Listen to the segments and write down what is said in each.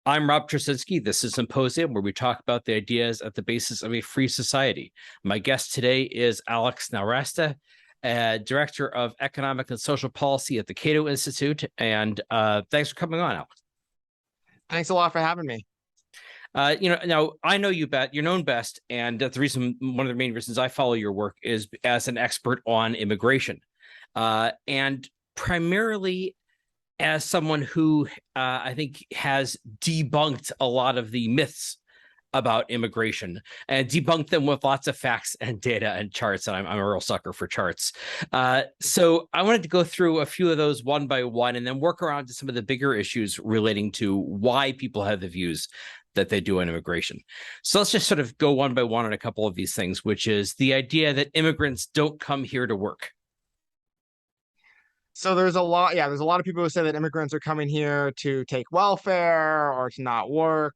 I'm Rob Trasinski. This is Symposium, where we talk about the ideas at the basis of a free society. My guest today is Alex Nowrasteh, Director of Economic and Social Policy at the Cato Institute. And thanks for coming on, Alex. Thanks a lot for having me. Now I know you're known best, and that's the reason. One of the main reasons I follow your work is as an expert on immigration, and primarily as someone who I think has debunked a lot of the myths about immigration and debunked them with lots of facts and data and charts. And I'm a real sucker for charts. So I wanted to go through a few of those one by one and then work around to some of the bigger issues relating to why people have the views that they do on immigration. So let's just sort of go one by one on a couple of these things, which is the idea that immigrants don't come here to work. So there's a lot, yeah, there's a lot of people who say that immigrants are coming here to take welfare or to not work.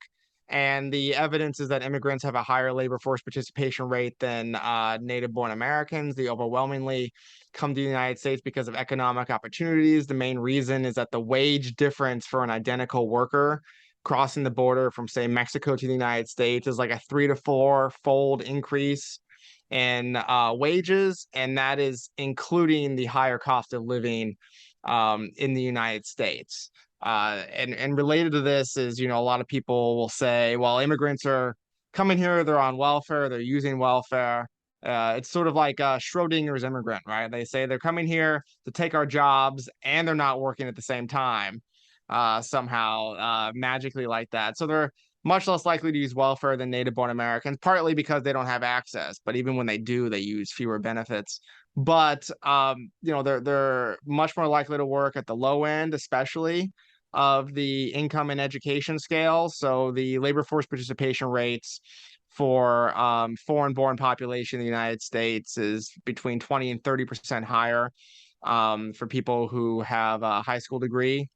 And the evidence is that immigrants have a higher labor force participation rate than native-born Americans. They overwhelmingly come to the United States because of economic opportunities. The main reason is that the wage difference for an identical worker crossing the border from, say, Mexico to the United States is like a 3 to 4 fold increase in wages, and that is including the higher cost of living in the United States. And related to this is, a lot of people will say, well, immigrants are coming here, they're on welfare, they're using welfare. It's sort of like Schrodinger's immigrant, right? They say they're coming here to take our jobs and they're not working at the same time, somehow, magically like that. So they're much less likely to use welfare than native-born Americans, partly because they don't have access. But even when they do, they use fewer benefits. But they're much more likely to work at the low end, especially of the income and education scale. So the labor force participation rates for foreign-born population in the United States is between 20 and 30% higher for people who have a high school degree.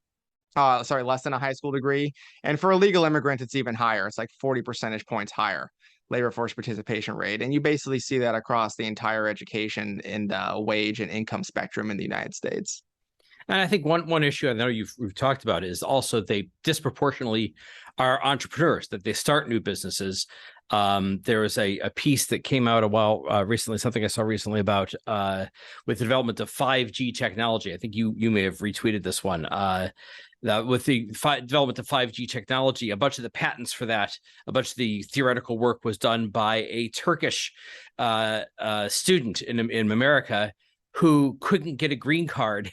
Less than a high school degree. And for illegal immigrants, it's even higher. It's like 40 percentage points higher labor force participation rate. And you basically see that across the entire education and wage and income spectrum in the United States. And I think one issue I know we've talked about is also they disproportionately are entrepreneurs, that they start new businesses. There was a piece that came out a while recently, something I saw recently about with the development of 5G technology. I think you may have retweeted this one. With the development of 5G technology, a bunch of the patents for that, a bunch of the theoretical work was done by a Turkish student in America who couldn't get a green card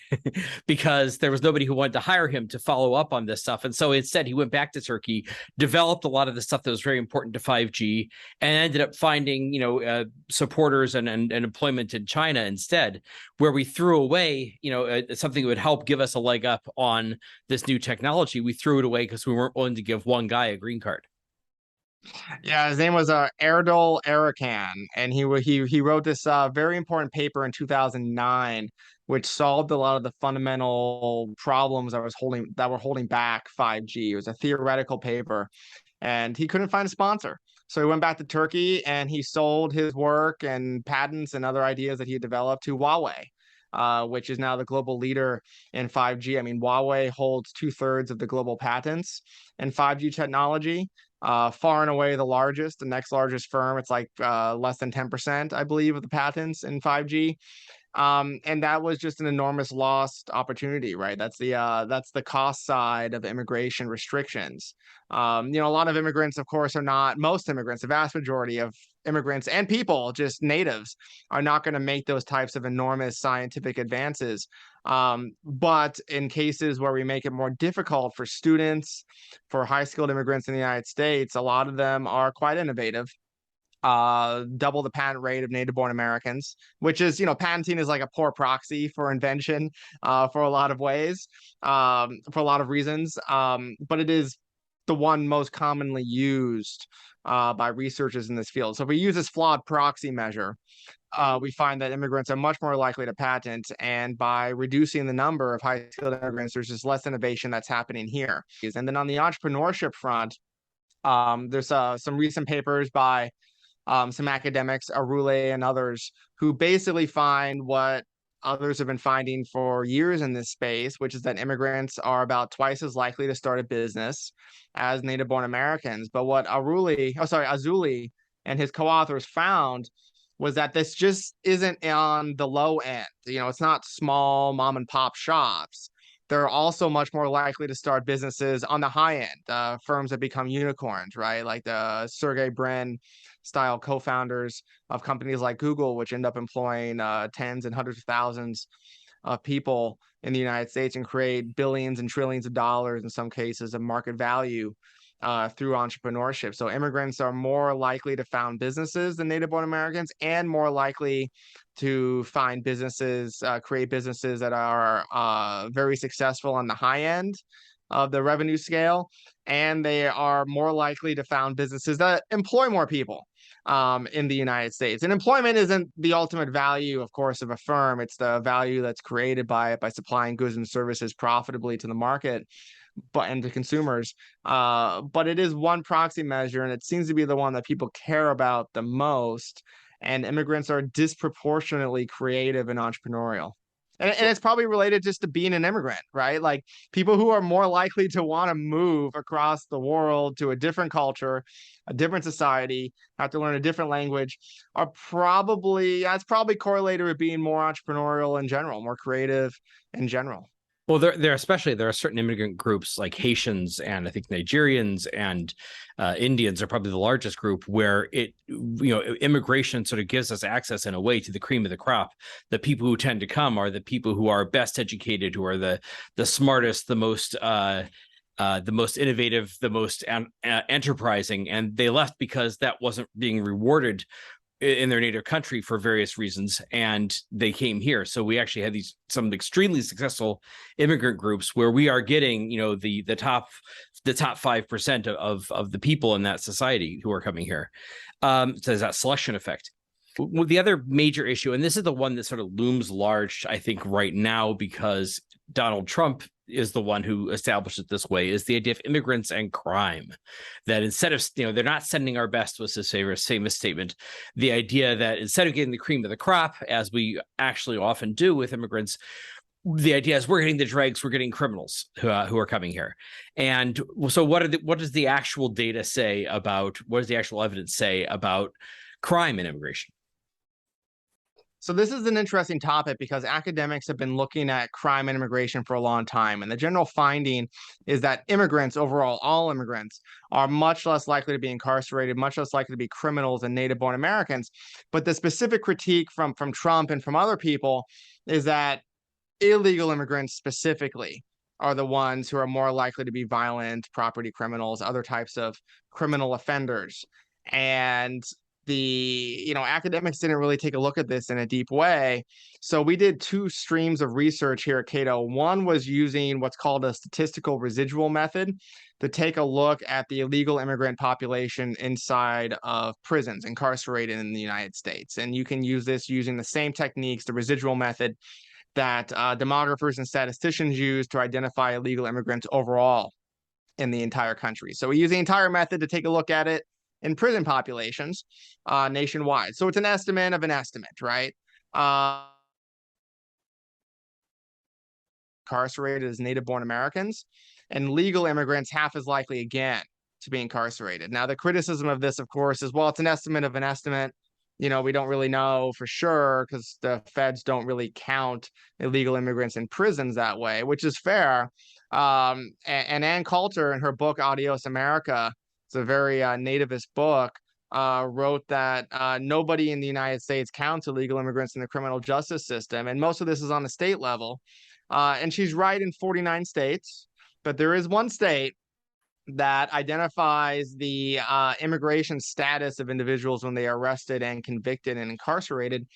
because there was nobody who wanted to hire him to follow up on this stuff. And so instead he went back to Turkey, developed a lot of the stuff that was very important to 5G, and ended up finding, supporters and employment in China instead, where we threw away, something that would help give us a leg up on this new technology. We threw it away because we weren't willing to give one guy a green card. Yeah, his name was Erdal Erkan, and he wrote this very important paper in 2009, which solved a lot of the fundamental problems that were holding back 5G. It was a theoretical paper, and he couldn't find a sponsor. So he went back to Turkey and he sold his work and patents and other ideas that he had developed to Huawei, which is now the global leader in 5G. I mean, Huawei holds 2/3 of the global patents in 5G technology. Far and away the largest, the next largest firm. It's like less than 10%, I believe, of the patents in 5G. And that was just an enormous lost opportunity, right? That's the cost side of immigration restrictions. A lot of immigrants, of course, are not, most immigrants, the vast majority of immigrants and people, just natives, are not going to make those types of enormous scientific advances. But in cases where we make it more difficult for students, for high skilled immigrants in the United States, a lot of them are quite innovative. Double the patent rate of native-born Americans, which is, patenting is like a poor proxy for invention, for a lot of ways, for a lot of reasons. But it is the one most commonly used by researchers in this field. So if we use this flawed proxy measure, we find that immigrants are much more likely to patent, and by reducing the number of high-skilled immigrants, there's just less innovation that's happening here. And then on the entrepreneurship front, there's some recent papers by some academics, Arule and others, who basically find what others have been finding for years in this space, which is that immigrants are about twice as likely to start a business as native-born Americans. But what Azuli and his co-authors found was that this just isn't on the low end. It's not small mom and pop shops. They're also much more likely to start businesses on the high end, firms that become unicorns, right? Like the Sergey Brin style co-founders of companies like Google, which end up employing tens and hundreds of thousands of people in the United States and create billions and trillions of dollars in some cases of market value through entrepreneurship. So immigrants are more likely to found businesses than native-born Americans, and more likely to find businesses, create businesses that are very successful on the high end of the revenue scale. And they are more likely to found businesses that employ more people in the United States. And employment isn't the ultimate value, of course, of a firm. It's the value that's created by it, by supplying goods and services profitably to the market and to consumers. But it is one proxy measure, and it seems to be the one that people care about the most. And immigrants are disproportionately creative and entrepreneurial. And it's probably related just to being an immigrant, right? Like people who are more likely to want to move across the world to a different culture, a different society, have to learn a different language, that's probably correlated with being more entrepreneurial in general, more creative in general. Well, there are certain immigrant groups like Haitians and I think Nigerians and Indians are probably the largest group where immigration sort of gives us access in a way to the cream of the crop. The people who tend to come are the people who are best educated, who are the smartest, the most innovative, the most enterprising, and they left because that wasn't being rewarded in their native country for various reasons, and they came here. So we actually had some extremely successful immigrant groups where we are getting, the top 5% of the people in that society who are coming here. So there's that selection effect. The other major issue, and this is the one that sort of looms large, I think, right now, because Donald Trump is the one who established it this way, is the idea of immigrants and crime. That instead of, they're not sending our best, was his famous statement. The idea that instead of getting the cream of the crop, as we actually often do with immigrants, the idea is we're getting the dregs, we're getting criminals who are coming here. And so what does the actual data say about, what does the actual evidence say about crime in immigration? So this is an interesting topic because academics have been looking at crime and immigration for a long time. And the general finding is that immigrants overall, all immigrants, are much less likely to be incarcerated, much less likely to be criminals than native-born Americans. But the specific critique from Trump and from other people is that illegal immigrants specifically are the ones who are more likely to be violent, property criminals, other types of criminal offenders. And academics didn't really take a look at this in a deep way. So we did two streams of research here at Cato. One was using what's called a statistical residual method to take a look at the illegal immigrant population inside of prisons, incarcerated in the United States. And you can use this using the same techniques, the residual method, that demographers and statisticians use to identify illegal immigrants overall in the entire country. So we use the entire method to take a look at it in prison populations nationwide. So it's an estimate of an estimate, right? Incarcerated as native-born Americans, and legal immigrants half as likely again to be incarcerated. Now, the criticism of this, of course, is, well, it's an estimate of an estimate. We don't really know for sure because the feds don't really count illegal immigrants in prisons that way, which is fair. And Ann Coulter, in her book Adios America, it's a very nativist book, wrote that nobody in the United States counts illegal immigrants in the criminal justice system. And most of this is on the state level. And she's right in 49 states, but there is one state that identifies the immigration status of individuals when they are arrested and convicted and incarcerated.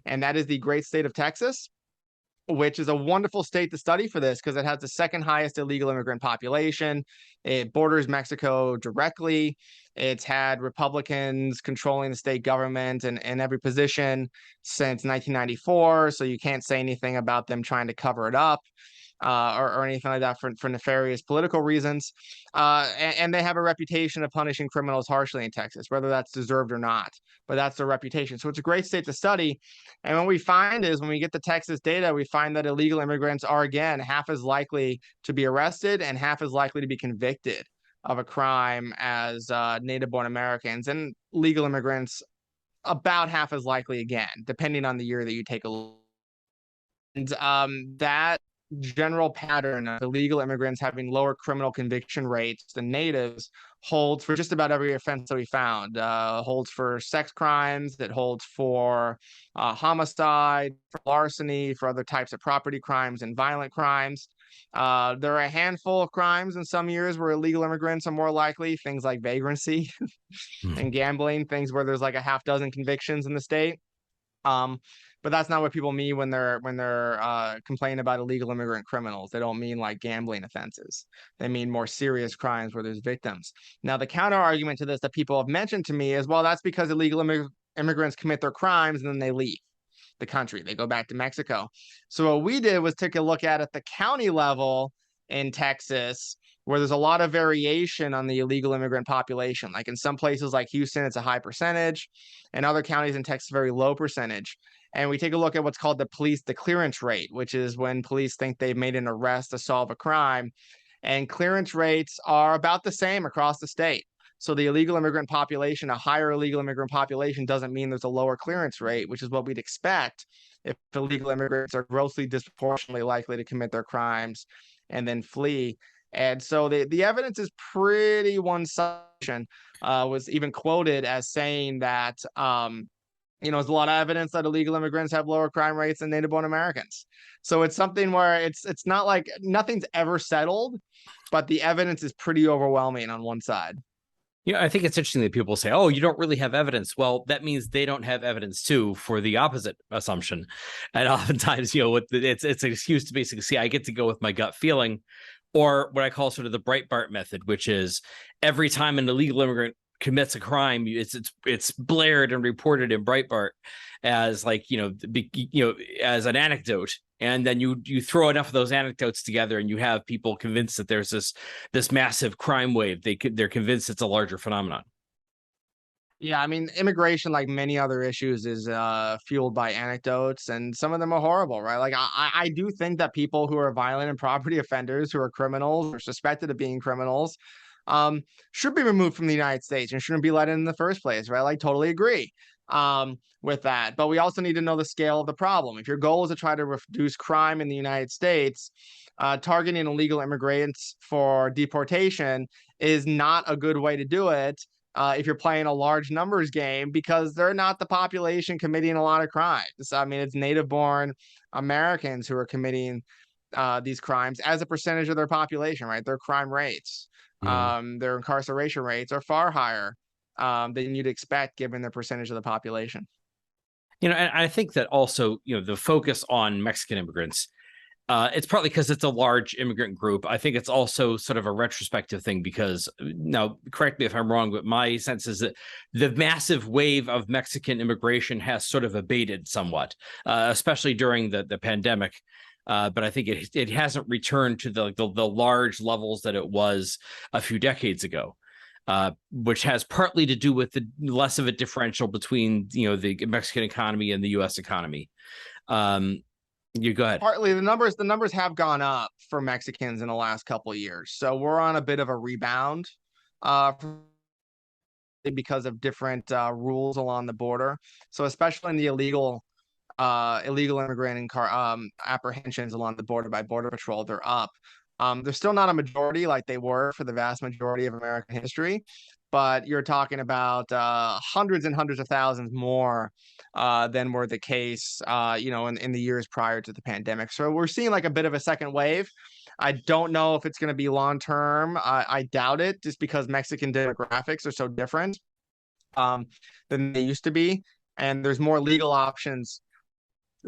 And that is the great state of Texas, which is a wonderful state to study for this because it has the second highest illegal immigrant population. It borders Mexico directly. It's had Republicans controlling the state government and every position since 1994. So you can't say anything about them trying to cover it up. or anything like that for nefarious political reasons. And they have a reputation of punishing criminals harshly in Texas, whether that's deserved or not. But that's their reputation. So it's a great state to study. And what we find is when we get the Texas data, we find that illegal immigrants are, again, half as likely to be arrested and half as likely to be convicted of a crime as native-born Americans, and legal immigrants about half as likely again, depending on the year that you take a look. And that general pattern of illegal immigrants having lower criminal conviction rates than natives holds for just about every offense that we found. Holds for sex crimes, it holds for homicide, for larceny, for other types of property crimes and violent crimes. There are a handful of crimes in some years where illegal immigrants are more likely, things like vagrancy and gambling, things where there's like a half dozen convictions in the state. But that's not what people mean when they're complaining about illegal immigrant criminals. They don't mean like gambling offenses. They mean more serious crimes where there's victims. Now, the counter argument to this that people have mentioned to me is, well, that's because illegal immigrants commit their crimes and then they leave the country. They go back to Mexico. So what we did was take a look at the county level in Texas, where there's a lot of variation on the illegal immigrant population. Like in some places like Houston, it's a high percentage, and other counties in Texas, very low percentage. And we take a look at what's called the clearance rate, which is when police think they've made an arrest to solve a crime. And clearance rates are about the same across the state. So the illegal immigrant population, a higher illegal immigrant population, doesn't mean there's a lower clearance rate, which is what we'd expect if illegal immigrants are grossly disproportionately likely to commit their crimes and then flee. And so the evidence is pretty one-sided. Was even quoted as saying that there's a lot of evidence that illegal immigrants have lower crime rates than native-born Americans. So it's something where it's not like nothing's ever settled, but the evidence is pretty overwhelming on one side. I think it's interesting that people say, "Oh, you don't really have evidence." Well, that means they don't have evidence too for the opposite assumption. And oftentimes, it's an excuse to basically say, "I get to go with my gut feeling," or what I call sort of the Breitbart method, which is every time an illegal immigrant commits a crime, it's blared and reported in Breitbart as as an anecdote, and then you throw enough of those anecdotes together and you have people convinced that there's this massive crime wave. They're convinced it's a larger phenomenon. Yeah, I mean, immigration, like many other issues, is fueled by anecdotes, and some of them are horrible, right? Like I do think that people who are violent and property offenders, who are criminals or suspected of being criminals, should be removed from the United States and shouldn't be let in the first place, right? Like, totally agree with that. But we also need to know the scale of the problem. If your goal is to try to reduce crime in the United States, targeting illegal immigrants for deportation is not a good way to do it. If you're playing a large numbers game, because they're not the population committing a lot of crimes. I mean, it's native-born Americans who are committing these crimes as a percentage of their population, right? Their crime rates, their incarceration rates are far higher than you'd expect given their percentage of the population. And I think that also, the focus on Mexican immigrants, it's partly because it's a large immigrant group. I think it's also sort of a retrospective thing because, now, correct me if I'm wrong, but my sense is that the massive wave of Mexican immigration has sort of abated somewhat, especially during the pandemic. But I think it hasn't returned to the large levels that it was a few decades ago, which has partly to do with the less of a differential between the Mexican economy and the U.S. economy. You go ahead. Partly the numbers have gone up for Mexicans in the last couple of years, so we're on a bit of a rebound because of different rules along the border. So especially in the illegal immigrant and apprehensions along the border by Border Patrol, they're up. They're still not a majority like they were for the vast majority of American history, but you're talking about hundreds and hundreds of thousands more than were the case, in the years prior to the pandemic. So we're seeing like a bit of a second wave. I don't know if it's going to be long term. I doubt it, just because Mexican demographics are so different than they used to be, and there's more legal options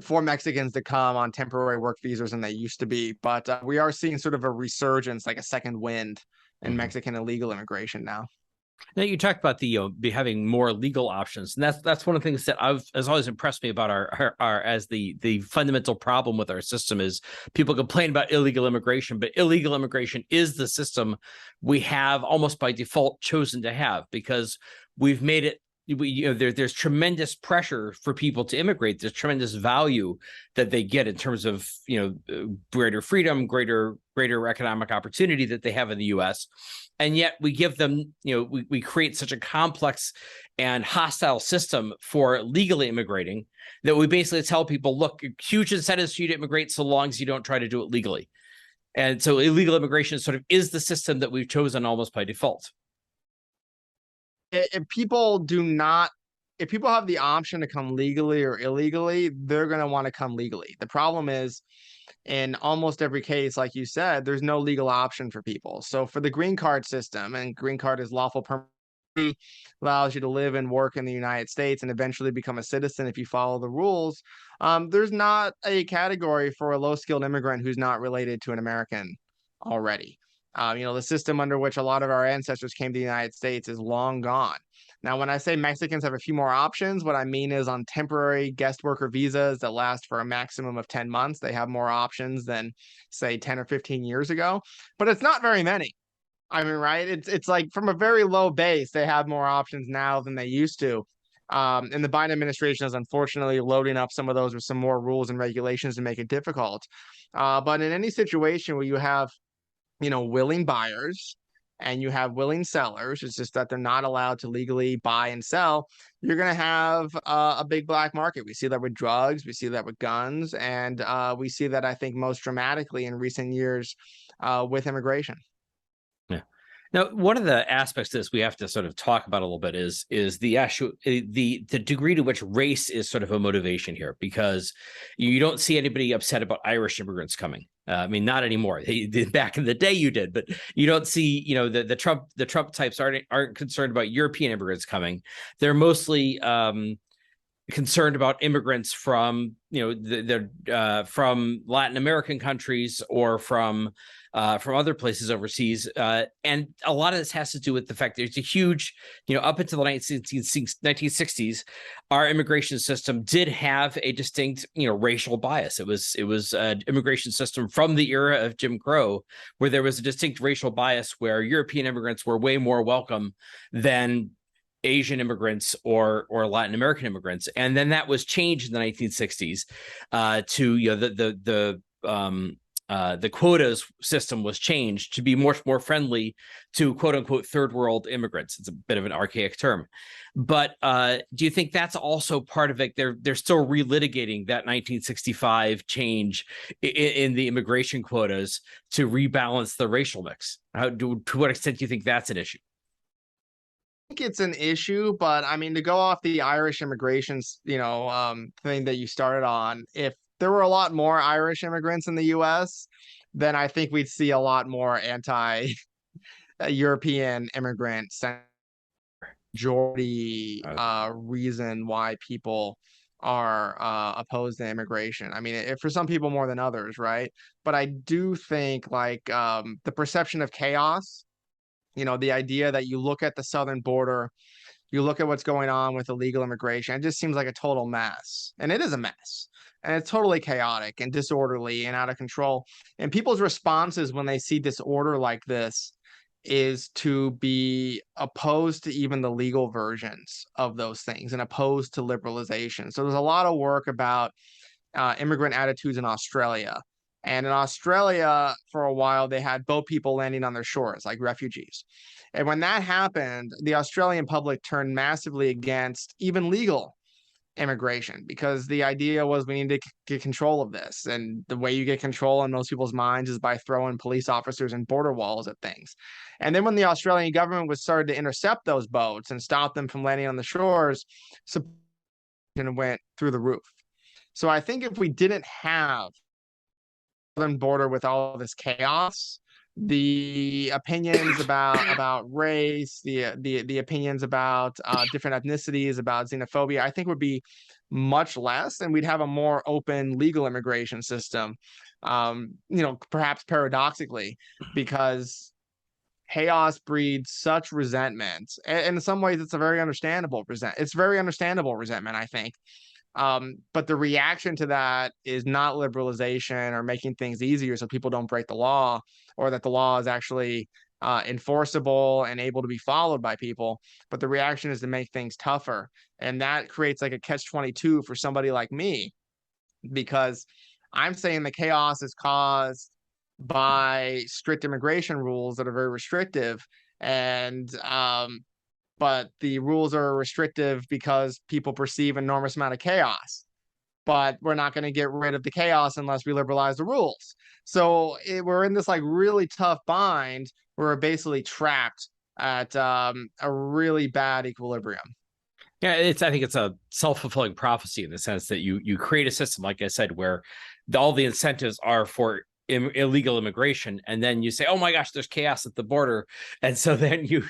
for Mexicans to come on temporary work visas than they used to be. But we are seeing sort of a resurgence, like a second wind in Mexican illegal immigration now. Now you talked about the be having more legal options, and that's one of the things that has always impressed me about our as the fundamental problem with our system is people complain about illegal immigration, but illegal immigration is the system we have almost by default chosen to have because we've made it. There's tremendous pressure for people to immigrate. There's tremendous value that they get in terms of greater freedom, greater economic opportunity that they have in the U.S. And yet we give them, we create such a complex and hostile system for legally immigrating that we basically tell people, look, huge incentives for you to immigrate so long as you don't try to do it legally. And so illegal immigration sort of is the system that we've chosen almost by default. If people do not, if people have the option to come legally or illegally, they're going to want to come legally. The problem is, in almost every case, like you said, there's no legal option for people. So for the green card system, and green card is lawful permanent, allows you to live and work in the United States and eventually become a citizen if you follow the rules. There's not a category for a low-skilled immigrant who's not related to an American already. The system under which a lot of our ancestors came to the United States is long gone. Now, when I say Mexicans have a few more options, what I mean is on temporary guest worker visas that last for a maximum of 10 months, they have more options than, say, 10 or 15 years ago. But it's not very many. I mean, right? It's like from a very low base, they have more options now than they used to. And the Biden administration is unfortunately loading up some of those with some more rules and regulations to make it difficult. But in any situation where you have willing buyers and you have willing sellers, it's just that they're not allowed to legally buy and sell, you're going to have a big black market. We see that with drugs, we see that with guns, and we see that, I think, most dramatically in recent years with immigration. Yeah. Now, one of the aspects of this we have to sort of talk about a little bit is the actual the degree to which race is sort of a motivation here, because you don't see anybody upset about Irish immigrants coming. I mean, not anymore. Back in the day, you did, but you don't see, the Trump types aren't concerned about European immigrants coming. They're mostly concerned about immigrants from from Latin American countries or from other places overseas, and a lot of this has to do with the fact there's a huge, up until the 1960s, our immigration system did have a distinct racial bias. It was an immigration system from the era of Jim Crow where there was a distinct racial bias where European immigrants were way more welcome than Asian immigrants or Latin American immigrants, and then that was changed in the 1960s to the quotas system was changed to be much more friendly to quote unquote third world immigrants. It's a bit of an archaic term, but do you think that's also part of it? They're still relitigating that 1965 change in the immigration quotas to rebalance the racial mix. To what extent do you think that's an issue? Think it's an issue, but I mean, to go off the Irish immigration, thing that you started on, if there were a lot more Irish immigrants in the U.S., then I think we'd see a lot more anti-European immigrants. Majority reason why people are opposed to immigration. I mean, for some people more than others, right? But I do think like the perception of chaos. The idea that you look at the southern border, you look at what's going on with illegal immigration, it just seems like a total mess. And it is a mess. And it's totally chaotic and disorderly and out of control. And people's responses when they see disorder like this is to be opposed to even the legal versions of those things and opposed to liberalization. So there's a lot of work about immigrant attitudes in Australia. And in Australia, for a while, they had boat people landing on their shores, like refugees. And when that happened, the Australian public turned massively against even legal immigration because the idea was we need to get control of this. And the way you get control in most people's minds is by throwing police officers and border walls at things. And then when the Australian government was started to intercept those boats and stop them from landing on the shores, so went through the roof. So I think if we didn't have southern border with all this chaos, the opinions about race, the opinions about different ethnicities, about xenophobia, I think would be much less, and we'd have a more open legal immigration system. Perhaps paradoxically, because chaos breeds such resentment, and in some ways, it's very understandable resentment, I think. But the reaction to that is not liberalization or making things easier so people don't break the law, or that the law is actually enforceable and able to be followed by people. But the reaction is to make things tougher. And that creates like a catch-22 for somebody like me, because I'm saying the chaos is caused by strict immigration rules that are very restrictive. And but the rules are restrictive because people perceive enormous amount of chaos. But we're not going to get rid of the chaos unless we liberalize the rules. So we're in this like really tough bind where we're basically trapped at a really bad equilibrium. Yeah, I think it's a self-fulfilling prophecy in the sense that you create a system, like I said, where all the incentives are for illegal immigration, and then you say, "Oh my gosh, there's chaos at the border," and so then you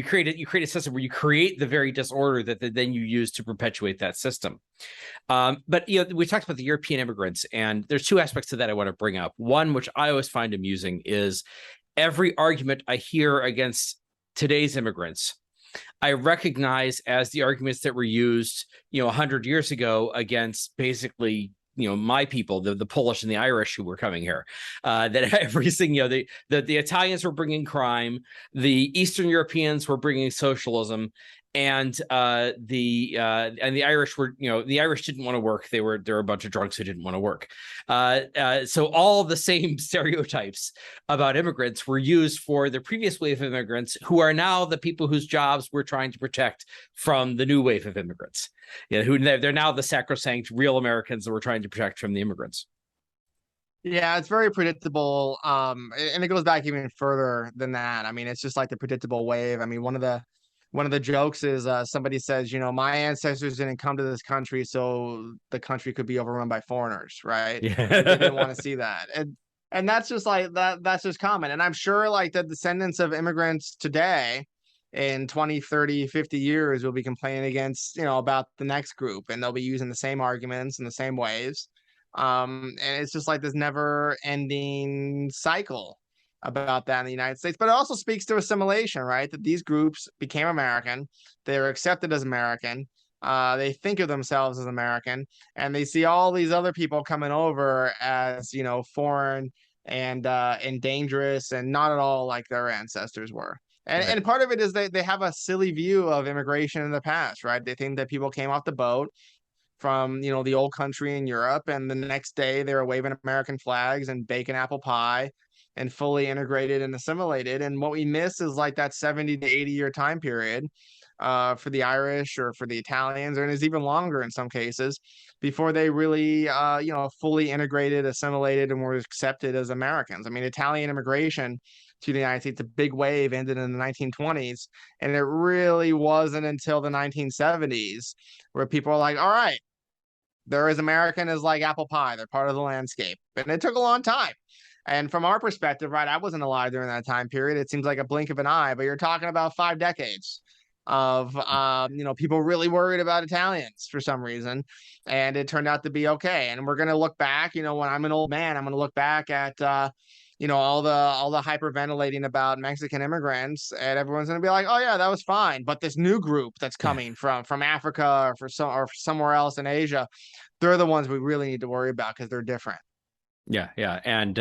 create a system where you create the very disorder that then you use to perpetuate that system. But we talked about the European immigrants, and there's two aspects to that I want to bring up. One, which I always find amusing, is every argument I hear against today's immigrants, I recognize as the arguments that were used, 100 years ago against basically, my people, the Polish and the Irish who were coming here. That everything, the Italians were bringing crime, the Eastern Europeans were bringing socialism, and the Irish were, the Irish didn't want to work. They were a bunch of drunks who didn't want to work. So all the same stereotypes about immigrants were used for the previous wave of immigrants, who are now the people whose jobs we're trying to protect from the new wave of immigrants. Who they're now the sacrosanct real Americans that we're trying to protect from the immigrants. Yeah, it's very predictable. And it goes back even further than that. I mean, it's just like the predictable wave. I mean, one of the jokes is somebody says, my ancestors didn't come to this country so the country could be overrun by foreigners, right? Yeah. Like they didn't want to see that. And that's just like that's just common. And I'm sure like the descendants of immigrants today in 20, 30, 50 years will be complaining against, about the next group, and they'll be using the same arguments in the same ways. And it's just like this never ending cycle about that in the United States. But it also speaks to assimilation, right? That these groups became American, they were accepted as American, they think of themselves as American, and they see all these other people coming over as, foreign and dangerous and not at all like their ancestors were. And, Right. and part of it is they have a silly view of immigration in the past, right? They think that people came off the boat from, the old country in Europe, and the next day they were waving American flags and baking apple pie and fully integrated and assimilated. And what we miss is like that 70 to 80-year time period for the Irish or for the Italians, and it's even longer in some cases, before they really fully integrated, assimilated, and were accepted as Americans. I mean, Italian immigration to the United States, a big wave, ended in the 1920s, and it really wasn't until the 1970s where people are like, all right, they're as American as like apple pie. They're part of the landscape. And it took a long time. And from our perspective, right, I wasn't alive during that time period. It seems like a blink of an eye, but you're talking about 5 decades of people really worried about Italians for some reason, and it turned out to be okay. And we're gonna look back, when I'm an old man, I'm gonna look back at all the hyperventilating about Mexican immigrants, and everyone's gonna be like, oh yeah, that was fine. But this new group that's coming from Africa or somewhere else in Asia, they're the ones we really need to worry about because they're different. Yeah. And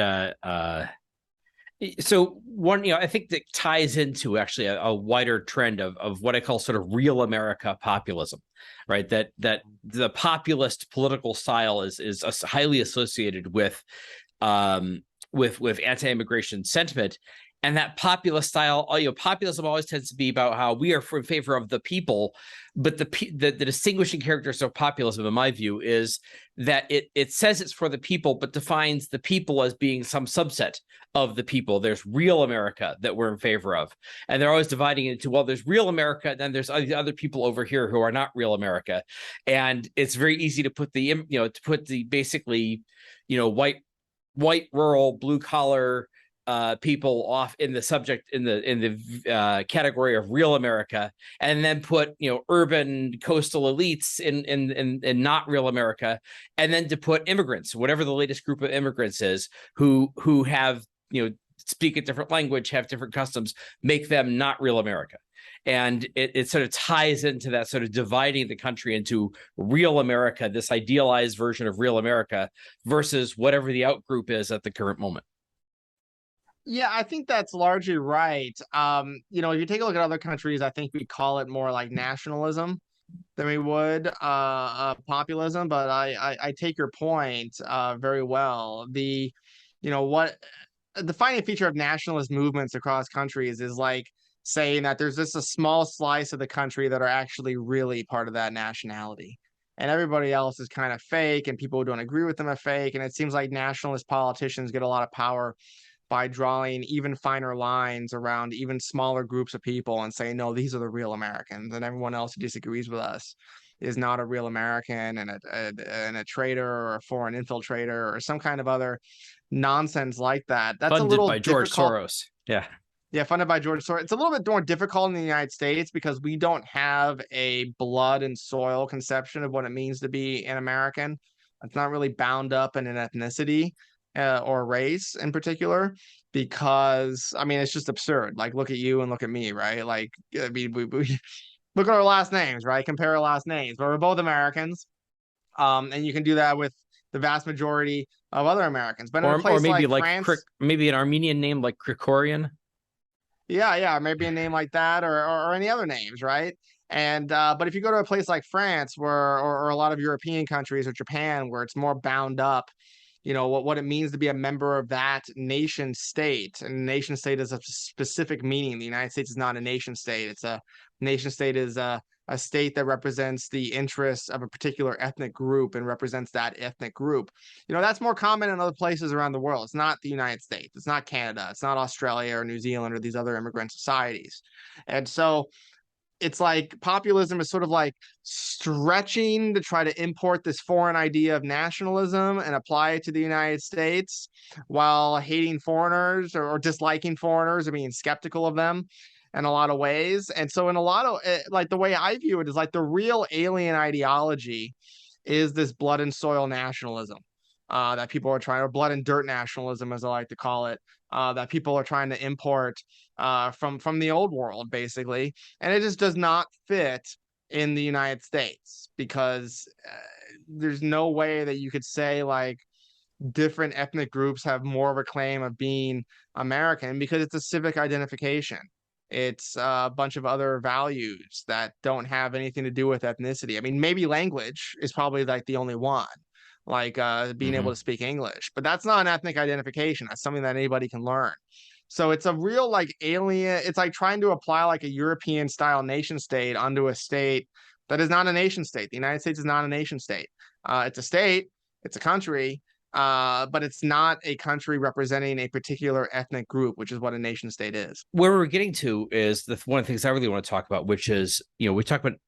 so one, I think that ties into actually a wider trend of what I call sort of real America populism, right? That the populist political style is highly associated with anti-immigration sentiment. And that populist style, populism always tends to be about how we are in favor of the people, but the distinguishing characteristics of populism, in my view, is that it says it's for the people, but defines the people as being some subset of the people. There's real America that we're in favor of, and they're always dividing it into, well, there's real America, then there's other people over here who are not real America, and it's very easy to put the basically, white rural blue collar people off in the subject in the category of real America, and then put urban coastal elites in not real America, and then to put immigrants, whatever the latest group of immigrants is, who have speak a different language, have different customs, make them not real America. And it sort of ties into that sort of dividing the country into real America, this idealized version of real America, versus whatever the outgroup is at the current moment. Yeah, I think that's largely right. If you take a look at other countries, I think we call it more like nationalism than we would populism. But I take your point very well. What a defining feature of nationalist movements across countries is like saying that there's just a small slice of the country that are actually really part of that nationality. And everybody else is kind of fake, and people who don't agree with them are fake. And it seems like nationalist politicians get a lot of power by drawing even finer lines around even smaller groups of people and saying, no, these are the real Americans, and everyone else who disagrees with us is not a real American and a traitor or a foreign infiltrator or some kind of other nonsense like that. That's a Funded little by George difficult. Soros. Yeah. Yeah, funded by George Soros. It's a little bit more difficult in the United States because we don't have a blood and soil conception of what it means to be an American. It's not really bound up in an ethnicity or race in particular, because I mean it's just absurd. Like, look at you and look at me, right? Like, I mean, we look at our last names, right? Compare our last names, but we're both Americans, and you can do that with the vast majority of other Americans. But in a Or place maybe like like France. maybe an Armenian name like Krikorian. Yeah, maybe a name like that, or any other names, right? And but if you go to a place like France, or a lot of European countries or Japan, where it's more bound up, what it means to be a member of that nation state. And nation state is a specific meaning. The United States is not a nation state. It's a nation state is a state that represents the interests of a particular ethnic group and represents that ethnic group. That's more common in other places around the world. It's not the United States. It's not Canada. It's not Australia or New Zealand or these other immigrant societies. And so it's like populism is sort of like stretching to try to import this foreign idea of nationalism and apply it to the United States, while hating foreigners, or disliking foreigners, or being skeptical of them in a lot of ways. And so in a lot of like, the way I view it is like the real alien ideology is this blood and soil nationalism that people are trying, or blood and dirt nationalism, as I like to call it, that people are trying to import from the old world, basically. And it just does not fit in the United States, because there's no way that you could say like different ethnic groups have more of a claim of being American, because it's a civic identification. It's a bunch of other values that don't have anything to do with ethnicity. I mean, maybe language is probably like the only one, like being able to speak English, but that's not an ethnic identification. That's something that anybody can learn. So it's a real like alien. It's like trying to apply like a European style nation state onto a state that is not a nation state. The United States is not a nation state. It's a state. It's a country. But it's not a country representing a particular ethnic group, which is what a nation state is. Where we're getting to is one of the things I really want to talk about, which is, we talk about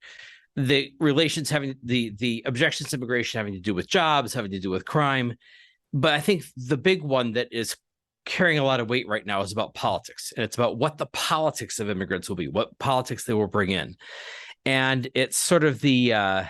the relations having the objections to immigration having to do with jobs, having to do with crime. But I think the big one that is carrying a lot of weight right now is about politics. And it's about what the politics of immigrants will be, what politics they will bring in. And it's sort of the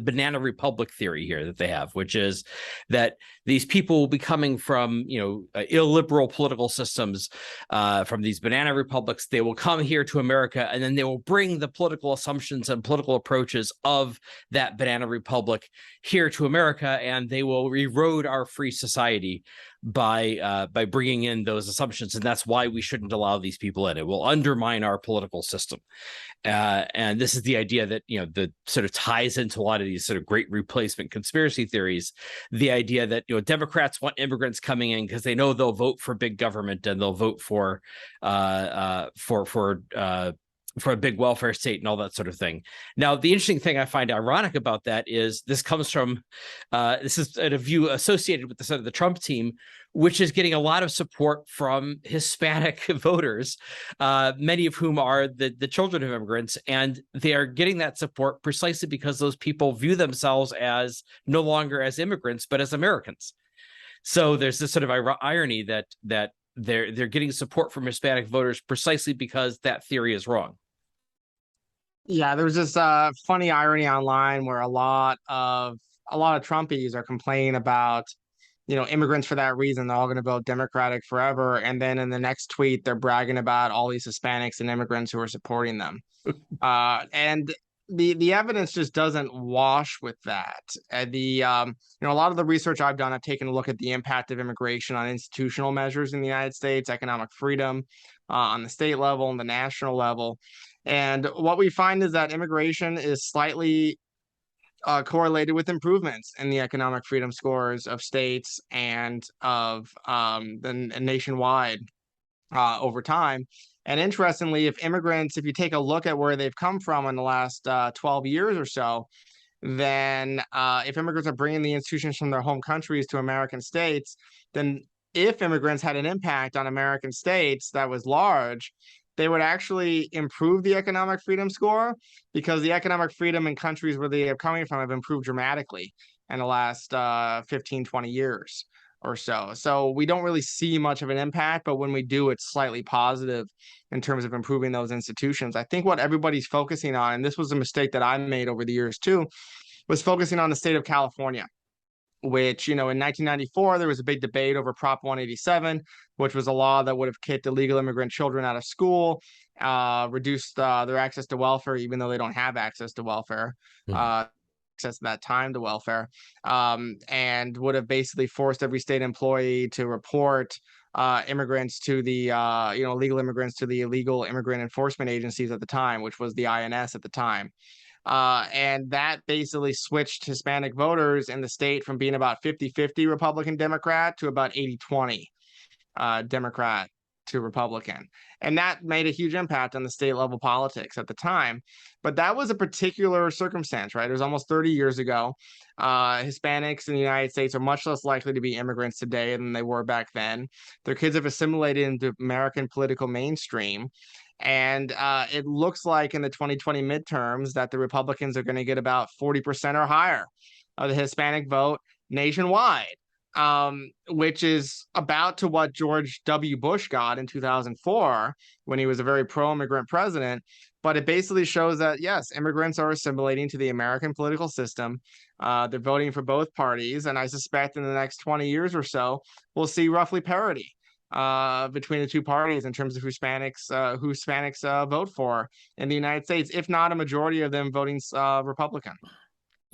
banana republic theory here that they have, which is that these people will be coming from, illiberal political systems, from these banana republics. They will come here to America, and then they will bring the political assumptions and political approaches of that banana republic here to America, and they will erode our free society by bringing in those assumptions. And that's why we shouldn't allow these people in. It will undermine our political system. And this is the idea that, that sort of ties into a lot of these sort of great replacement conspiracy theories. The idea that, Democrats want immigrants coming in because they know they'll vote for big government, and they'll vote for a big welfare state and all that sort of thing. Now, the interesting thing I find ironic about that is this comes from this is a view associated with the sort of the Trump team, which is getting a lot of support from Hispanic voters, many of whom are the children of immigrants. And they are getting that support precisely because those people view themselves as no longer as immigrants, but as Americans. So there's this sort of irony that they're getting support from Hispanic voters precisely because that theory is wrong. Yeah, there's this funny irony online where a lot of Trumpies are complaining about immigrants for that reason, they're all going to vote Democratic forever. And then in the next tweet, they're bragging about all these Hispanics and immigrants who are supporting them. And the evidence just doesn't wash with that. A lot of the research I've done, I've taken a look at the impact of immigration on institutional measures in the United States, economic freedom on the state level and the national level. And what we find is that immigration is slightly correlated with improvements in the economic freedom scores of states and of the nationwide over time. And interestingly, if you take a look at where they've come from in the last 12 years or so, then if immigrants are bringing the institutions from their home countries to American states, then if immigrants had an impact on American states that was large, they would actually improve the economic freedom score, because the economic freedom in countries where they are coming from have improved dramatically in the last 15, 20 years or so. So we don't really see much of an impact, but when we do, it's slightly positive in terms of improving those institutions. I think what everybody's focusing on, and this was a mistake that I made over the years too, was focusing on the state of California, which, in 1994, there was a big debate over Prop 187, which was a law that would have kicked illegal immigrant children out of school, reduced their access to welfare, even though they don't have access to welfare, access at that time to welfare, and would have basically forced every state employee to report immigrants to the, illegal immigrants to the illegal immigrant enforcement agencies at the time, which was the INS at the time. And that basically switched Hispanic voters in the state from being about 50-50 Republican Democrat to about 80-20 Democrat to Republican. And that made a huge impact on the state level politics at the time. But that was a particular circumstance, right? It was almost 30 years ago. Hispanics in the United States are much less likely to be immigrants today than they were back then. Their kids have assimilated into American political mainstream. And it looks like in the 2020 midterms that the Republicans are going to get about 40% or higher of the Hispanic vote nationwide, which is about to what George W. Bush got in 2004 when he was a very pro-immigrant president. But it basically shows that, yes, immigrants are assimilating to the American political system. They're voting for both parties. And I suspect in the next 20 years or so, we'll see roughly parity between the two parties in terms of who Hispanics vote for in the United States, if not a majority of them voting Republican.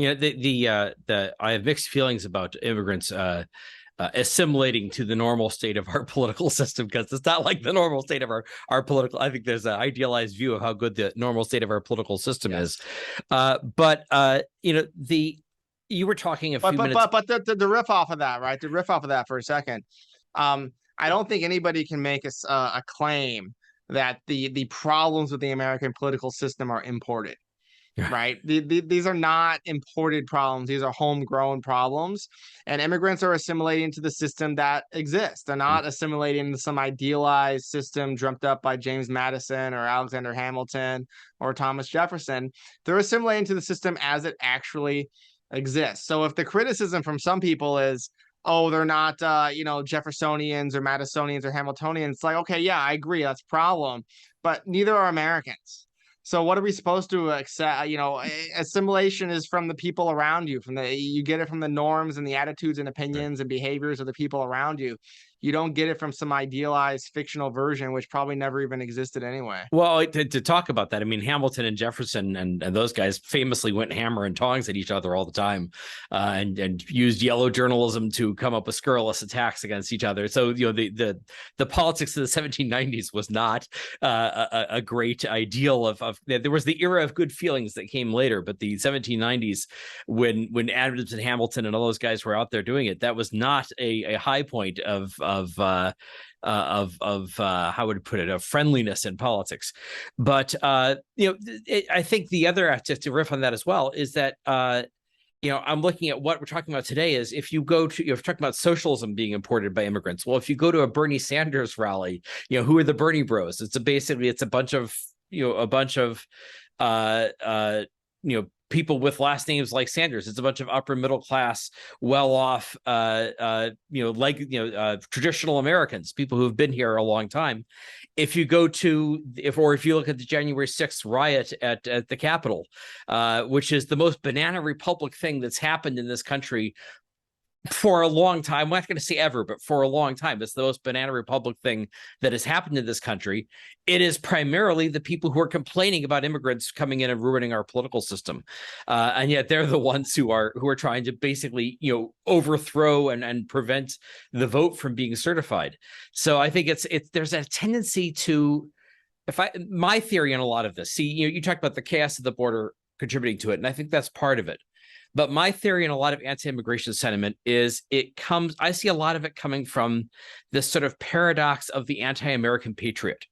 I have mixed feelings about immigrants assimilating to the normal state of our political system, because it's not like the normal state of our political. I think there's an idealized view of how good the normal state of our political system is. You were talking a few minutes. But the riff off of that, right? The riff off of that for a second. I don't think anybody can make a claim that the problems with the American political system are imported, right? These are not imported problems. These are homegrown problems. And immigrants are assimilating to the system that exists. They're not assimilating into some idealized system dreamt up by James Madison or Alexander Hamilton or Thomas Jefferson. They're assimilating to the system as it actually exists. So if the criticism from some people is, oh, they're not, Jeffersonians or Madisonians or Hamiltonians, it's like, okay, yeah, I agree, that's a problem, but neither are Americans. So what are we supposed to accept? Assimilation is from the people around you. You get it from the norms and the attitudes and opinions and behaviors of the people around you. You don't get it from some idealized fictional version, which probably never even existed anyway. Well, to talk about that, I mean, Hamilton and Jefferson and those guys famously went hammer and tongs at each other all the time, and used yellow journalism to come up with scurrilous attacks against each other. So, the politics of the 1790s was not a great ideal of. There was the era of good feelings that came later, but the 1790s, when Adams and Hamilton and all those guys were out there doing it, that was not a high point of how would I put it, of friendliness in politics. But I think the other aspect to riff on that as well is that I'm looking at what we're talking about today is if you go to, you're talking about socialism being imported by immigrants. Well, if you go to a Bernie Sanders rally, who are the Bernie Bros? It's a bunch of people with last names like Sanders. It's a bunch of upper middle class, well-off, traditional Americans, people who have been here a long time. If you go to, if you look at the January 6th riot at the Capitol, which is the most banana republic thing that's happened in this country for a long time. I'm not going to say ever, but for a long time, it's the most banana republic thing that has happened in this country. It is primarily the people who are complaining about immigrants coming in and ruining our political system, and yet they're the ones who are trying to basically, overthrow and prevent the vote from being certified. So I think it's there's a tendency to, my theory on a lot of this. See, you talk about the chaos of the border contributing to it, and I think that's part of it. But my theory in a lot of anti-immigration sentiment is I see a lot of it coming from this sort of paradox of the anti-American patriot,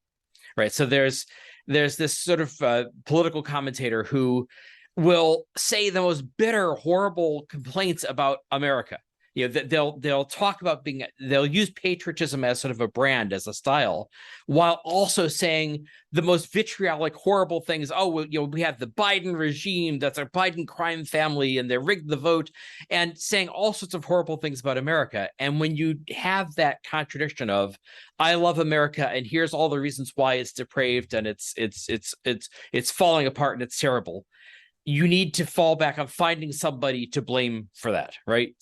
right? So there's this sort of political commentator who will say the most bitter, horrible complaints about America. That they'll talk about they'll use patriotism as sort of a brand, as a style, while also saying the most vitriolic, horrible things. Oh, well, we have the Biden regime, that's a Biden crime family, and they rigged the vote, and saying all sorts of horrible things about America. And when you have that contradiction of, I love America, and here's all the reasons why it's depraved and it's falling apart and it's terrible, you need to fall back on finding somebody to blame for that, right?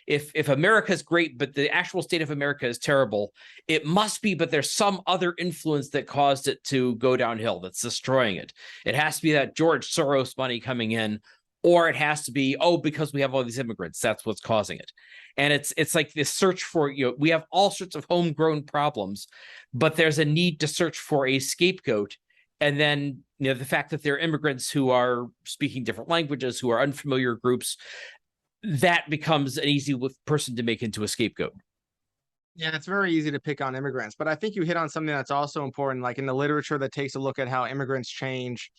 If America is great, but the actual state of America is terrible, it must be, but there's some other influence that caused it to go downhill, that's destroying it. It has to be that George Soros money coming in, or it has to be, because we have all these immigrants, that's what's causing it. And it's like this search for, we have all sorts of homegrown problems, but there's a need to search for a scapegoat. And then, the fact that there are immigrants who are speaking different languages, who are unfamiliar groups, that becomes an easy person to make into a scapegoat. Yeah, it's very easy to pick on immigrants, but I think you hit on something that's also important, like in the literature that takes a look at how immigrants change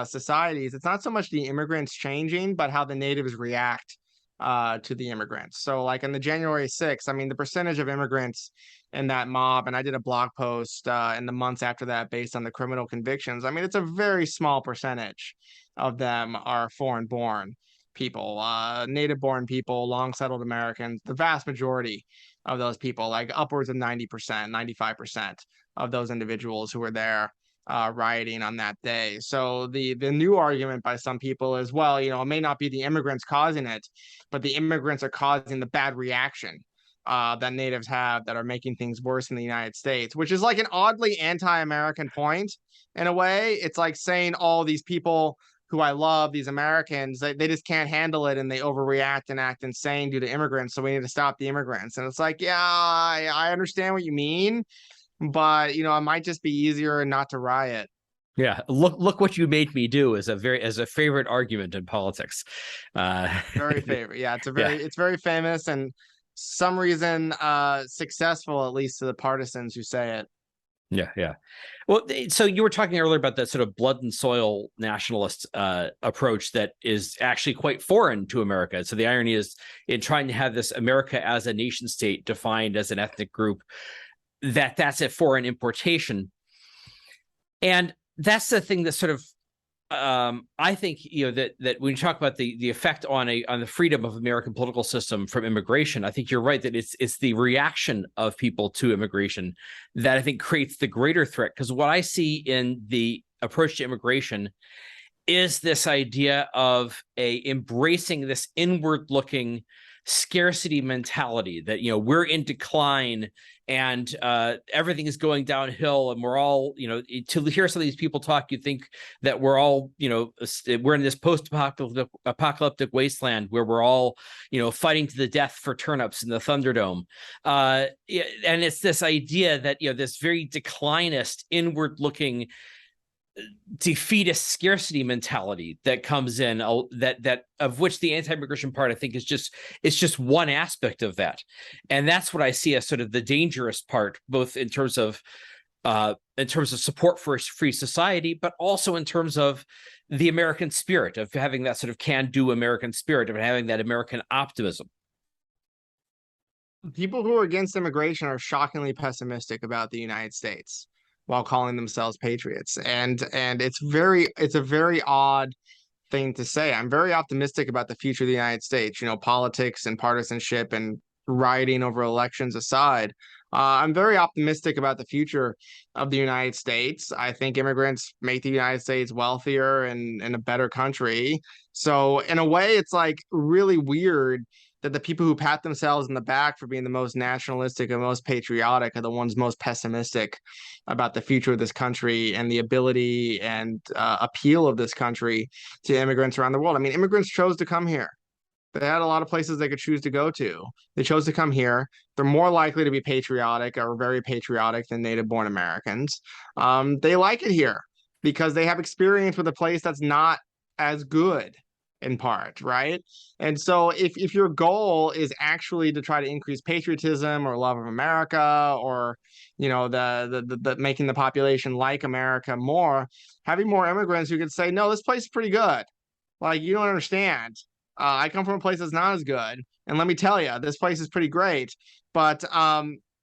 societies. It's not so much the immigrants changing, but how the natives react to the immigrants. So like in the January 6th, I mean, the percentage of immigrants in that mob, and I did a blog post in the months after that based on the criminal convictions. I mean, it's a very small percentage of them are foreign born people, native born people, long settled Americans. The vast majority of those people, like upwards of 90%, 95% of those individuals who were there rioting on that day. So the new argument by some people is, well, it may not be the immigrants causing it, but the immigrants are causing the bad reaction that natives have that are making things worse in the United States, which is like an oddly anti-American point in a way. It's like saying all these people who I love, these Americans, they just can't handle it and they overreact and act insane due to immigrants. So we need to stop the immigrants. And it's like, yeah, I understand what you mean, but it might just be easier not to riot. Yeah, look what you made me do is a favorite argument in politics. Very favorite. Yeah, it's very famous, and some reason successful, at least to the partisans who say it. Yeah. Well, so you were talking earlier about that sort of blood and soil nationalist approach that is actually quite foreign to America. So the irony is, in trying to have this America as a nation state defined as an ethnic group, that's a foreign importation. And that's the thing that sort of, I think, that when you talk about the effect on the freedom of American political system from immigration, I think you're right that it's the reaction of people to immigration that I think creates the greater threat. Because what I see in the approach to immigration is this idea of embracing this inward-looking scarcity mentality that we're in decline and everything is going downhill, and we're all, to hear some of these people talk, you think that we're all, we're in this post-apocalyptic wasteland where we're all, fighting to the death for turnips in the Thunderdome. And it's this idea that, this very declinist, inward-looking, defeatist scarcity mentality that comes in, that of which the anti-immigration part, I think, is just one aspect of that. And that's what I see as sort of the dangerous part, both in terms of support for a free society, but also in terms of the American spirit, of having that sort of can-do American spirit, of having that American optimism. People who are against immigration are shockingly pessimistic about the United States while calling themselves patriots. And it's a very odd thing to say. I'm very optimistic about the future of the United States. Politics and partisanship and rioting over elections aside, I'm very optimistic about the future of the United States. I think immigrants make the United States wealthier and a better country. So in a way, it's like really weird that the people who pat themselves in the back for being the most nationalistic and most patriotic are the ones most pessimistic about the future of this country and the ability and appeal of this country to immigrants around the world. I mean, immigrants chose to come here. They had a lot of places they could choose to go to. They chose to come here. They're more likely to be patriotic or very patriotic than native born Americans. They like it here because they have experience with a place that's not as good in part, right? And so if your goal is actually to try to increase patriotism or love of America or the making the population like America more, having more immigrants who could say, no, this place is pretty good. Like, you don't understand. I come from a place that's not as good, and let me tell you, this place is pretty great. But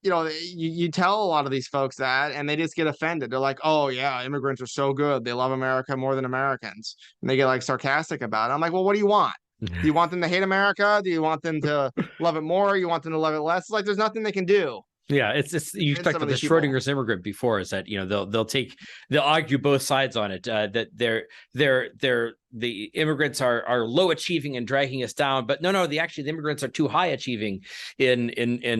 you tell a lot of these folks that, and they just get offended. They're like, "Oh yeah, immigrants are so good. They love America more than Americans," and they get like sarcastic about it. I'm like, "Well, what do you want? Do you want them to hate America? Do you want them to love it more? You want them to love it less?" It's like there's nothing they can do. Yeah, it's you And talked some about of the these people. Schrodinger's immigrant before, is that they'll argue both sides on it, that the immigrants are low achieving and dragging us down, but no, the immigrants are too high achieving in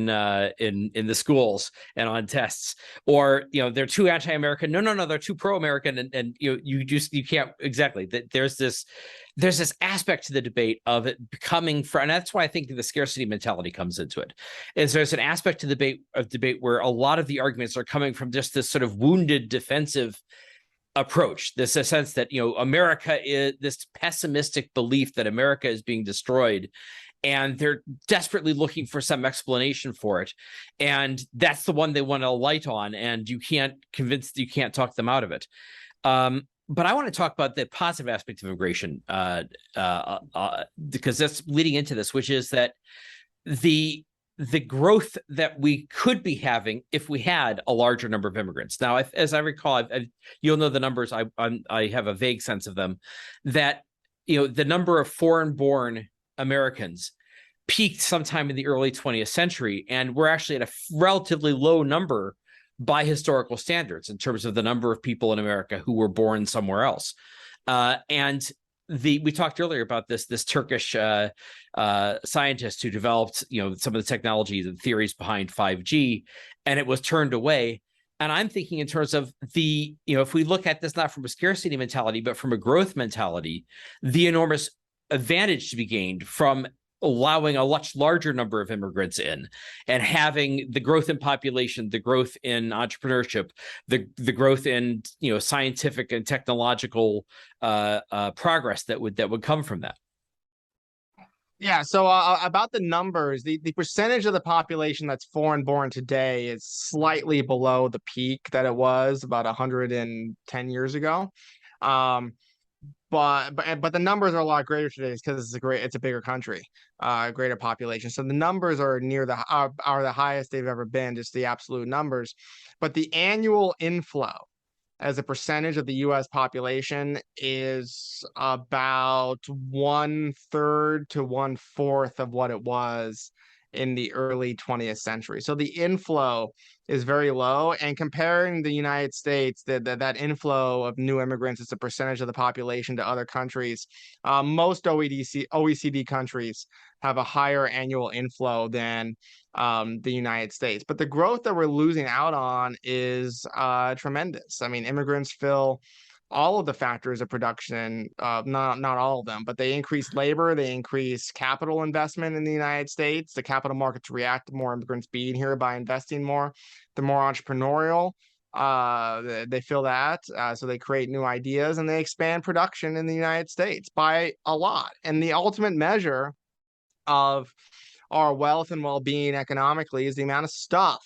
the schools and on tests, or they're too anti-American. No, they're too pro-American, and you can't exactly that. There's this aspect to the debate of it coming from, and that's why I think the scarcity mentality comes into it. Is there's an aspect to the debate where a lot of the arguments are coming from just this sort of wounded defensive approach, this a sense that America is this pessimistic belief that America is being destroyed, and they're desperately looking for some explanation for it, and that's the one they want to light on, and you can't talk them out of it. But I want to talk about the positive aspect of immigration, because that's leading into this, which is that the growth that we could be having if we had a larger number of immigrants. Now, as I recall, you'll know the numbers. I have a vague sense of them. That the number of foreign-born Americans peaked sometime in the early 20th century, and we're actually at a relatively low number by historical standards in terms of the number of people in America who were born somewhere else. And we talked earlier about this Turkish scientist who developed some of the technologies and theories behind 5G, and it was turned away. And I'm thinking in terms of if we look at this not from a scarcity mentality but from a growth mentality, the enormous advantage to be gained from allowing a much larger number of immigrants in and having the growth in population, the growth in entrepreneurship, the growth in scientific and technological progress that would come from that. Yeah, so about the numbers, the percentage of the population that's foreign born today is slightly below the peak that it was about 110 years ago. But the numbers are a lot greater today because it's a bigger country, greater population. So the numbers are are the highest they've ever been, just the absolute numbers. But the annual inflow as a percentage of the U.S. population is about 1/3 to 1/4 of what it was in the early 20th century. So the inflow is very low. And comparing the United States, that inflow of new immigrants as a percentage of the population to other countries, most OECD countries have a higher annual inflow than the United States. But the growth that we're losing out on is tremendous. I mean, immigrants fill all of the factors of production, not all of them, but they increase labor, they increase capital investment in the United States. The capital markets react to more immigrants being here by investing more. They're more entrepreneurial. They feel that, so they create new ideas and they expand production in the United States by a lot. And the ultimate measure of our wealth and well-being economically is the amount of stuff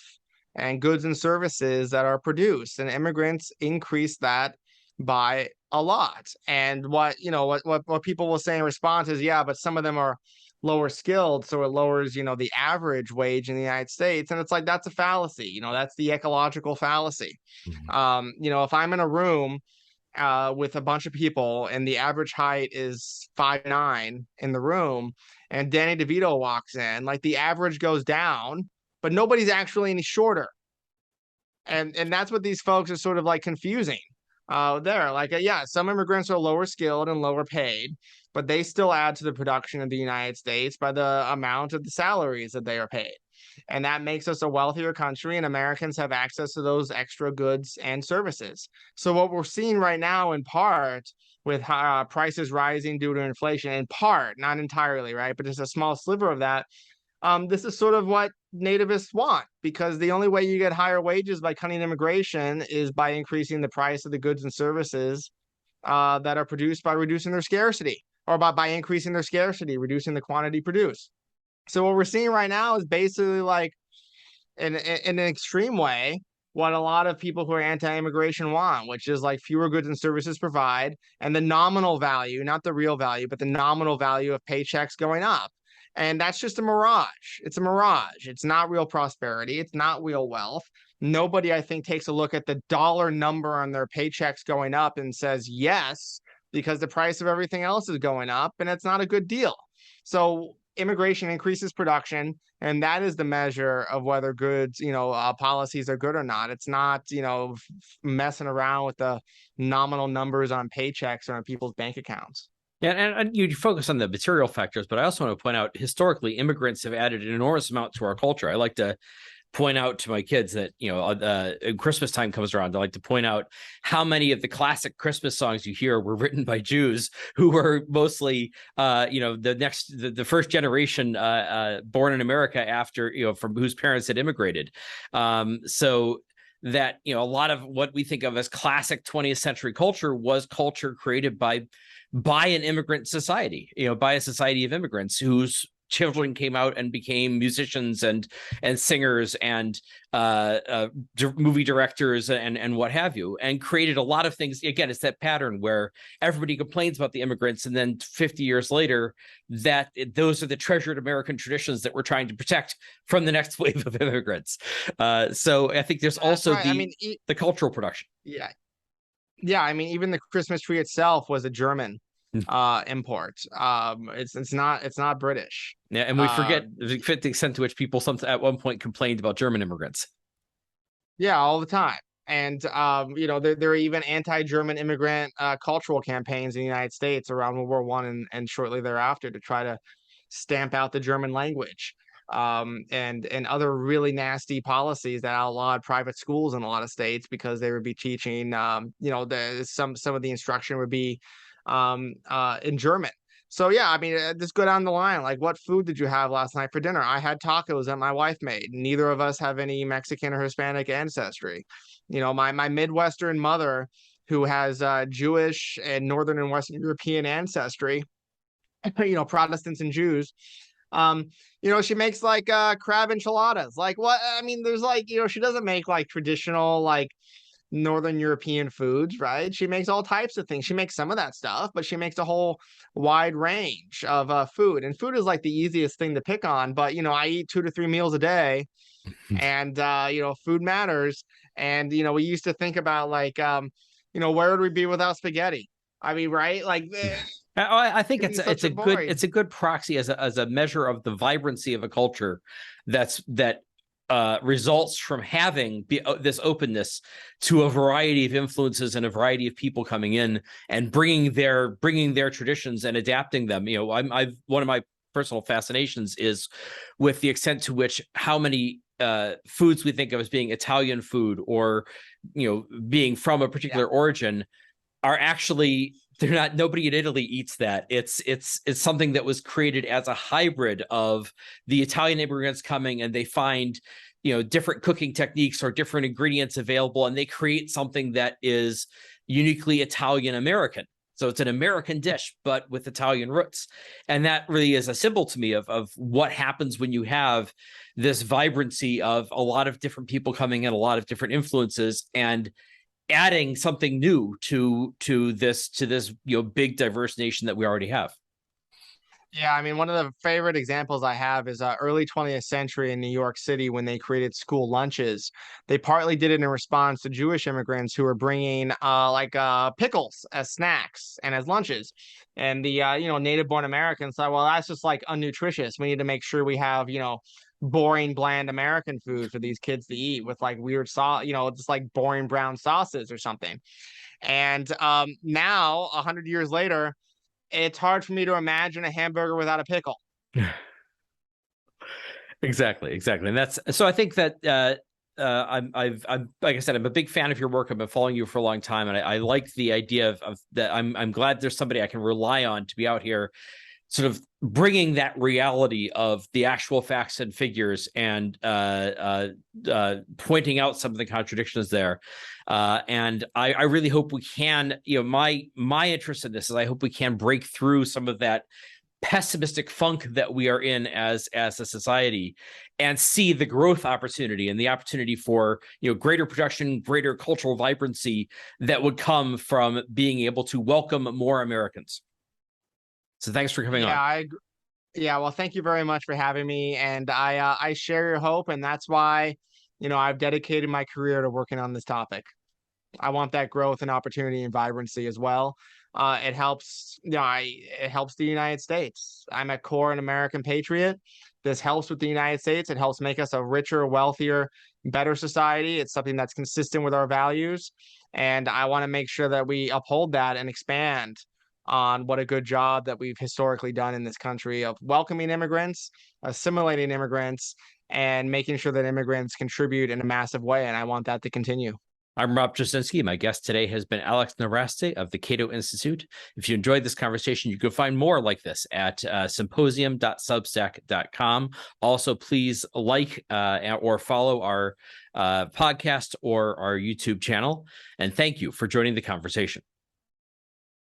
and goods and services that are produced, and immigrants increase that by a lot. And what people will say in response is, yeah, but some of them are lower skilled, so it lowers the average wage in the United States. And it's like, that's a fallacy. That's the ecological fallacy. If I'm in a room with a bunch of people and the average height is 5'9" in the room, and Danny DeVito walks in, like, the average goes down, but nobody's actually any shorter. And that's what these folks are sort of like confusing. There, like, yeah, some immigrants are lower skilled and lower paid, but they still add to the production of the United States by the amount of the salaries that they are paid. And that makes us a wealthier country, and Americans have access to those extra goods and services. So, what we're seeing right now, in part, with prices rising due to inflation, in part, not entirely, right, but just a small sliver of that, this is sort of what nativists want, because the only way you get higher wages by cutting immigration is by increasing the price of the goods and services that are produced by reducing their scarcity, or by increasing their scarcity, reducing the quantity produced. So what we're seeing right now is basically like, in an extreme way, what a lot of people who are anti-immigration want, which is like fewer goods and services provide, and the nominal value, not the real value, but the nominal value of paychecks going up. And that's just a mirage. It's a mirage. It's not real prosperity. It's not real wealth. Nobody, I think, takes a look at the dollar number on their paychecks going up and says yes, because the price of everything else is going up, and it's not a good deal. So immigration increases production, and that is the measure of whether goods, policies are good or not. It's not, messing around with the nominal numbers on paychecks or on people's bank accounts. Yeah, and you focus on the material factors, but I also want to point out historically, immigrants have added an enormous amount to our culture. I like to point out to my kids that, Christmas time comes around, I like to point out how many of the classic Christmas songs you hear were written by Jews who were mostly, the first generation born in America after, from whose parents had immigrated. So that, a lot of what we think of as classic 20th century culture was culture created by an immigrant society, by a society of immigrants whose children came out and became musicians and singers and movie directors and what have you, and created a lot of things. Again, it's that pattern where everybody complains about the immigrants, and then 50 years later, those are the treasured American traditions that we're trying to protect from the next wave of immigrants. So I think there's also right. the cultural production. Yeah. Yeah, I mean, even the Christmas tree itself was a German import. It's not British. Yeah, and we forget the extent to which people at one point complained about German immigrants. Yeah, all the time. And there are even anti-German immigrant cultural campaigns in the United States around World War One and shortly thereafter to try to stamp out the German language. And other really nasty policies that outlawed private schools in a lot of states because they would be teaching, some of the instruction would be in German. So yeah, I mean, just go down the line. Like, what food did you have last night for dinner? I had tacos that my wife made. Neither of us have any Mexican or Hispanic ancestry. My Midwestern mother, who has Jewish and Northern and Western European ancestry, Protestants and Jews. She makes like crab enchiladas. Like, what? I mean, there's like, she doesn't make like traditional like Northern European foods, right? She makes all types of things. She makes some of that stuff, but she makes a whole wide range of food. And food is like the easiest thing to pick on. But I eat 2 to 3 meals a day, and food matters. And we used to think about like, where would we be without spaghetti? I mean, right? Like. I think it's a good proxy as a measure of the vibrancy of a culture that results from having this openness to a variety of influences and a variety of people coming in and bringing their traditions and adapting them. One of my personal fascinations is with the extent to which how many foods we think of as being Italian food or being from a particular origin are actually. They're not. Nobody in Italy eats that. It's something that was created as a hybrid of the Italian immigrants coming, and they find different cooking techniques or different ingredients available, and they create something that is uniquely Italian American. So it's an American dish, but with Italian roots, and that really is a symbol to me of what happens when you have this vibrancy of a lot of different people coming in, a lot of different influences, and adding something new to this big diverse nation that we already have. Yeah, I mean, one of the favorite examples I have is early 20th century in New York City when they created school lunches. They partly did it in response to Jewish immigrants who were bringing pickles as snacks and as lunches. And the native-born Americans thought, well, that's just like unnutritious. We need to make sure we have boring, bland American food for these kids to eat with like weird sauce, just like boring brown sauces or something. And now, 100 years later, it's hard for me to imagine a hamburger without a pickle. Exactly, and that's so. I think that I'm like I said, I'm a big fan of your work. I've been following you for a long time, and I like the idea of that. I'm glad there's somebody I can rely on to be out here, sort of bringing that reality of the actual facts and figures, and pointing out some of the contradictions there. And I really hope we can. My interest in this is I hope we can break through some of that pessimistic funk that we are in as a society, and see the growth opportunity and the opportunity for greater production, greater cultural vibrancy that would come from being able to welcome more Americans. So thanks for coming on. Yeah, well, thank you very much for having me, and I share your hope, and that's why I've dedicated my career to working on this topic. I want that growth and opportunity and vibrancy as well. It helps, it helps the United States. I'm a core an American patriot. This helps with the United States. It helps make us a richer, wealthier, better society. It's something that's consistent with our values. And I want to make sure that we uphold that and expand on what a good job that we've historically done in this country of welcoming immigrants, assimilating immigrants, and making sure that immigrants contribute in a massive way. And I want that to continue. I'm Rob Jasinski. My guest today has been Alex Nowrasteh of the Cato Institute. If you enjoyed this conversation, you can find more like this at symposium.substack.com. Also, please like or follow our podcast or our YouTube channel. And thank you for joining the conversation.